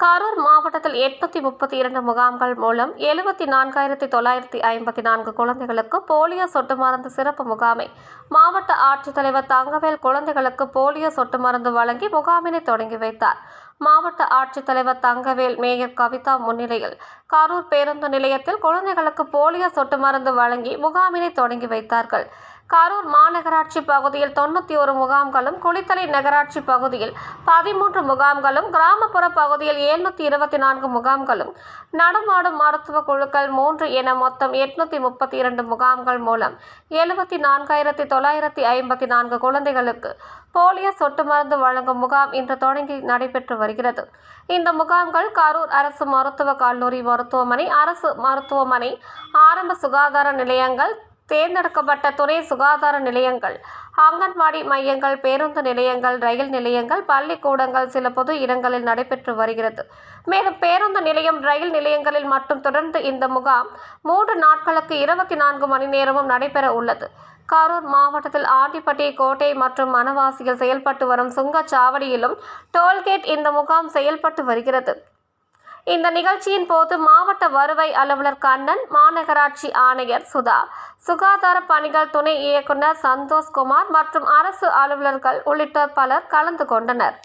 கரூர் மாவட்டத்தில் 832 முகாம்கள் மூலம் 74,954 குழந்தைகளுக்கு போலியோ சொட்டு மருந்து சிறப்பு முகாமை மாவட்ட ஆட்சித்தலைவர் தங்கவேல் குழந்தைகளுக்கு போலியோ சொட்டு மருந்து வழங்கி முகாமினை தொடங்கி வைத்தார். மாவட்ட ஆட்சித்தலைவர் தங்கவேல், மேயர் கவிதா முன்னிலையில் கரூர் பேருந்து நிலையத்தில் குழந்தைகளுக்கு போலியோ சொட்டு மருந்து வழங்கி முகாமினை தொடங்கி வைத்தார்கள். கரூர் மாநகராட்சி பகுதியில் 91 முகாம்களும், குளித்தலை நகராட்சி பகுதியில் 13 முகாம்களும், கிராமப்புற பகுதியில் 724 முகாம்களும், நடமாடும் மருத்துவ குழுக்கள் 3 என மொத்தம் 832 முகாம்கள் மூலம் 74,954 குழந்தைகளுக்கு போலியோ சொட்டு மருந்து வழங்கும் முகாம் இன்று தொடங்கி நடைபெற்று வருகிறது. இந்த முகாம்கள் கரூர் அரசு மருத்துவக் கல்லூரி மருத்துவமனை, அரசு மருத்துவமனை, ஆரம்ப சுகாதார நிலையங்கள், தேர்ந்தெடுக்கப்பட்ட துணை சுகாதார நிலையங்கள், அங்கன்வாடி மையங்கள், பேருந்து நிலையங்கள், ரயில் நிலையங்கள், பள்ளிக்கூடங்கள், சில பொது இடங்களில் நடைபெற்று வருகிறது. மேலும் பேருந்து நிலையம், ரயில் நிலையங்களில் மட்டும் தொடர்ந்து இந்த முகாம் 3 நாட்களுக்கு 24 மணி நேரமும் நடைபெற உள்ளது. கரூர் மாவட்டத்தில் ஆண்டிப்பட்டி, கோட்டை மற்றும் மணவாசியில் செயல்பட்டு வரும் சுங்கச்சாவடியிலும் டோல்கேட் இந்த முகாம் செயல்பட்டு வருகிறது. இந்த நிகழ்ச்சியின் போது மாவட்ட வருவாய் அலுவலர் கண்ணன், மாநகராட்சி ஆணையர் சுதா, சுகாதார பணிகள் துணை இயக்குனர் சந்தோஷ்குமார் மற்றும் அரசு அலுவலர்கள் உள்ளிட்ட பலர் கலந்து கொண்டனர்.